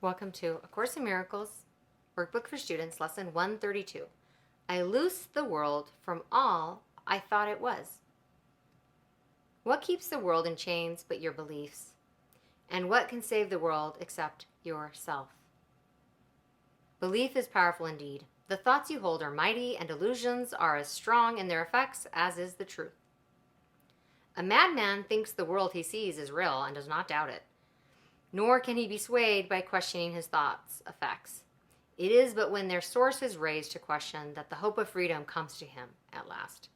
Welcome to A Course in Miracles, Workbook for Students, Lesson 132. I loose the world from all I thought it was. What keeps the world in chains but your beliefs? And what can save the world except yourself? Belief is powerful indeed. The thoughts you hold are mighty, and illusions are as strong in their effects as is the truth. A madman thinks the world he sees is real and does not doubt it. Nor can he be swayed by questioning his thoughts' effects. It is but when their source is raised to question that the hope of freedom comes to him at last.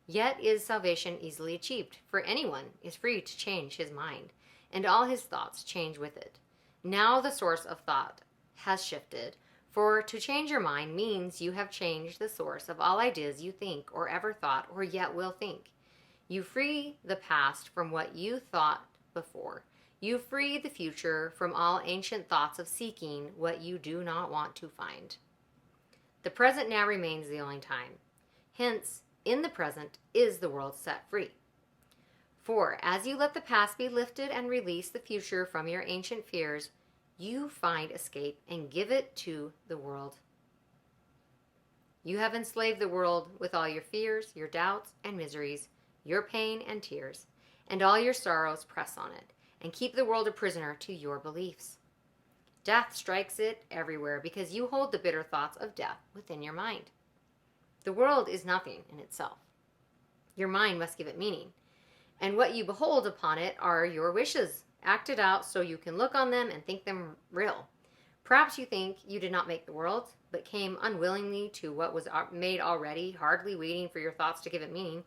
Yet is salvation easily achieved, for anyone is free to change his mind, and all his thoughts change with it. Now the source of thought has shifted, for to change your mind means you have changed the source of all ideas you think or ever thought or yet will think. You free the past from what you thought before. You free the future from all ancient thoughts of seeking what you do not want to find. The present now remains the only time. Hence, in the present is the world set free. For as you let the past be lifted and release the future from your ancient fears, you find escape and give it to the world. You have enslaved the world with all your fears, your doubts and miseries, your pain and tears, and all your sorrows press on it, and keep the world a prisoner to your beliefs. Death strikes it everywhere because you hold the bitter thoughts of death within your mind. The world is nothing in itself. Your mind must give it meaning, and what you behold upon it are your wishes, acted out so you can look on them and think them real. Perhaps you think you did not make the world, but came unwillingly to what was made already, hardly waiting for your thoughts to give it meaning.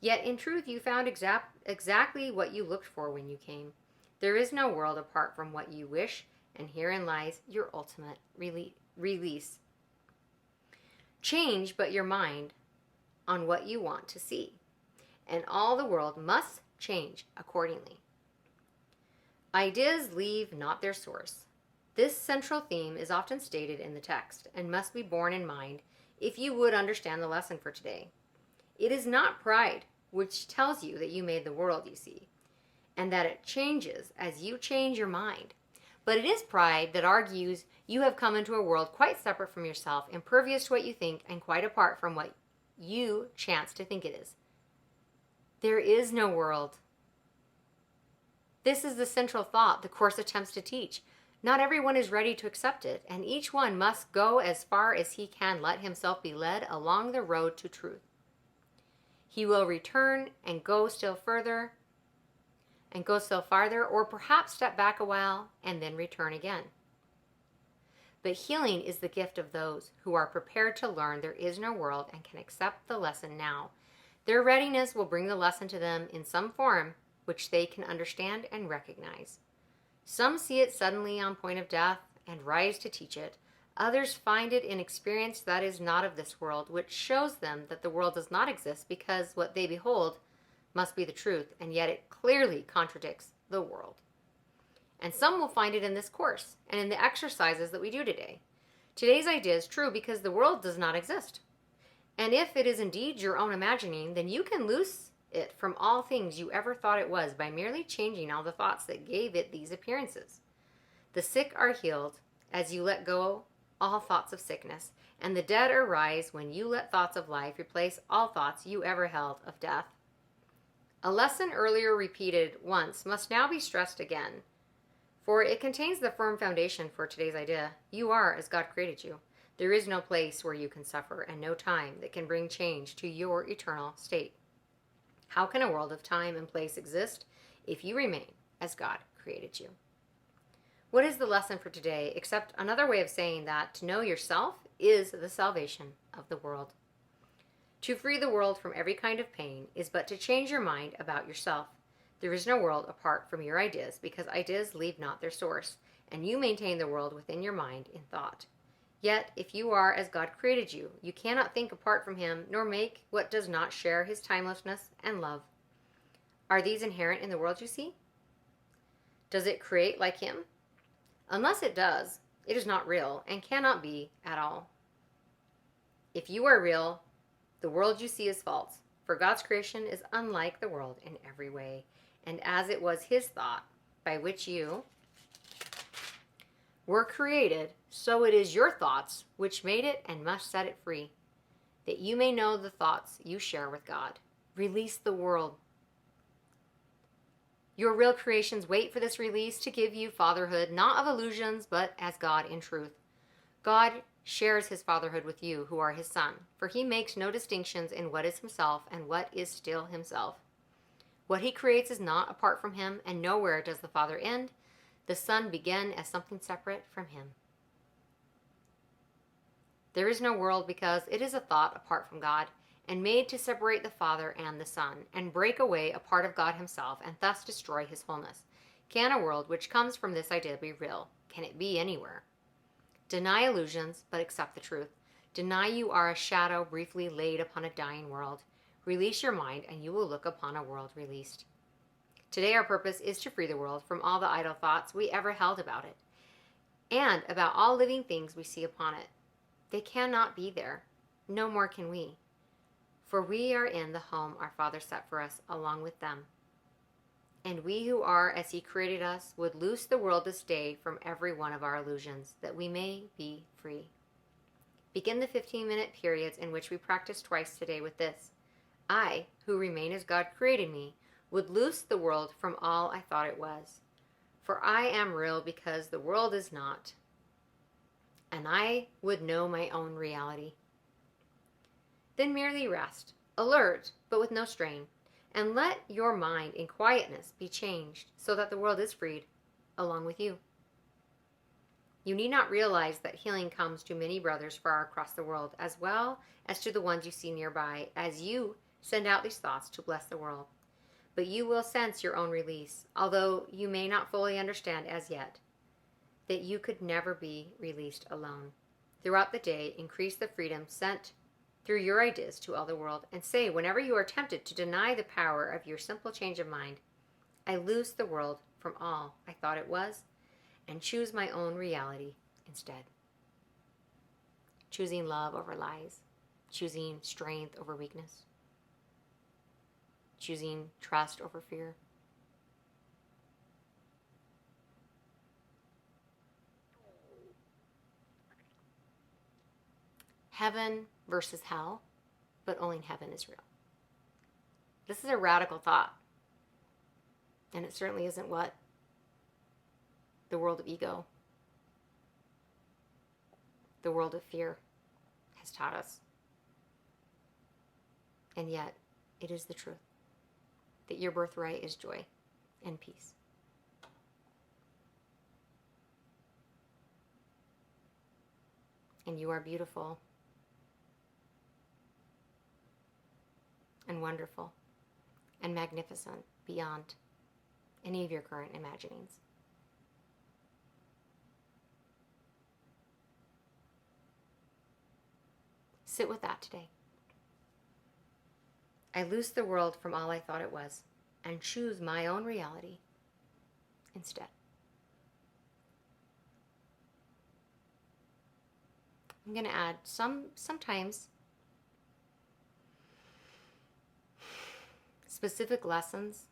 Yet in truth you found exactly what you looked for when you came. There is no world apart from what you wish, and herein lies your ultimate release. Change but your mind on what you want to see, and all the world must change accordingly. Ideas leave not their source. This central theme is often stated in the text, and must be borne in mind if you would understand the lesson for today. It is not pride which tells you that you made the world you see, and that it changes as you change your mind. But it is pride that argues you have come into a world quite separate from yourself, impervious to what you think, and quite apart from what you chance to think it is. There is no world. This is the central thought the Course attempts to teach. Not everyone is ready to accept it, and each one must go as far as he can let himself be led along the road to truth. He will return and go still farther, or perhaps step back a while and then return again. But healing is the gift of those who are prepared to learn there is no world and can accept the lesson now. Their readiness will bring the lesson to them in some form which they can understand and recognize. Some see it suddenly on point of death and rise to teach it. Others find it in experience that is not of this world, which shows them that the world does not exist because what they behold must be the truth, and yet it clearly contradicts the world. And some will find it in this course and in the exercises that we do today. Today's idea is true because the world does not exist. And if it is indeed your own imagining, then you can loose it from all things you ever thought it was by merely changing all the thoughts that gave it these appearances. The sick are healed as you let go all thoughts of sickness, and the dead arise when you let thoughts of life replace all thoughts you ever held of death. A lesson earlier repeated once must now be stressed again, for it contains the firm foundation for today's idea. You are as God created you. There is no place where you can suffer, and no time that can bring change to your eternal state. How can a world of time and place exist if you remain as God created you? What is the lesson for today except another way of saying that to know yourself is the salvation of the world? To free the world from every kind of pain is but to change your mind about yourself. There is no world apart from your ideas, because ideas leave not their source, and you maintain the world within your mind in thought. Yet, if you are as God created you, you cannot think apart from him, nor make what does not share his timelessness and love. Are these inherent in the world you see? Does it create like him? Unless it does, it is not real and cannot be at all. If you are real, the world you see is false, for God's creation is unlike the world in every way, and as it was his thought by which you were created, so it is your thoughts which made it and must set it free, that you may know the thoughts you share with God. Release the world. Your real creations wait for this release to give you fatherhood, not of illusions, but as God in truth. God shares his fatherhood with you, who are his son, for he makes no distinctions in what is himself and what is still himself. What he creates is not apart from him, and nowhere does the Father end. The Son begin as something separate from him. There is no world because it is a thought apart from God, and made to separate the Father and the Son, and break away a part of God himself, and thus destroy his wholeness. Can a world which comes from this idea be real? Can it be anywhere? Deny illusions, but accept the truth. Deny you are a shadow briefly laid upon a dying world. Release your mind, and you will look upon a world released. Today our purpose is to free the world from all the idle thoughts we ever held about it, and about all living things we see upon it. They cannot be there. No more can we. For we are in the home our Father set for us along with them. And we who are as he created us would loose the world this day from every one of our illusions, that we may be free. Begin the 15-minute periods in which we practice twice today with this. I, who remain as God created me, would loose the world from all I thought it was. For I am real because the world is not. And I would know my own reality. Then merely rest, alert, but with no strain, and let your mind in quietness be changed so that the world is freed, along with you. You need not realize that healing comes to many brothers far across the world, as well as to the ones you see nearby, as you send out these thoughts to bless the world. But you will sense your own release, although you may not fully understand as yet that you could never be released alone. Throughout the day, increase the freedom sent through your ideas to all the world, and say, whenever you are tempted to deny the power of your simple change of mind, I loose the world from all I thought it was, and choose my own reality instead. Choosing love over lies, choosing strength over weakness, choosing trust over fear. Heaven versus hell, but only in heaven is real. This is a radical thought, and it certainly isn't what the world of ego, the world of fear has taught us. And yet, it is the truth that your birthright is joy and peace. And you are beautiful and wonderful and magnificent beyond any of your current imaginings. Sit with that today. I loose the world from all I thought it was and choose my own reality instead. I'm going to add sometimes specific lessons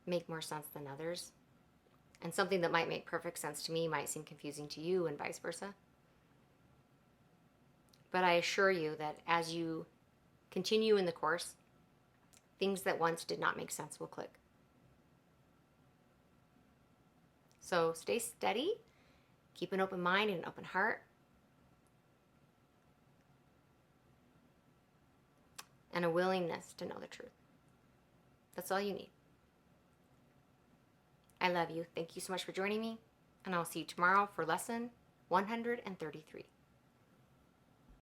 make more sense than others. And something that might make perfect sense to me might seem confusing to you, and vice versa. But I assure you that as you continue in the course, things that once did not make sense will click. So stay steady, keep an open mind and an open heart, and a willingness to know the truth. That's all you need. I love you. Thank you so much for joining me, and I'll see you tomorrow for lesson 133.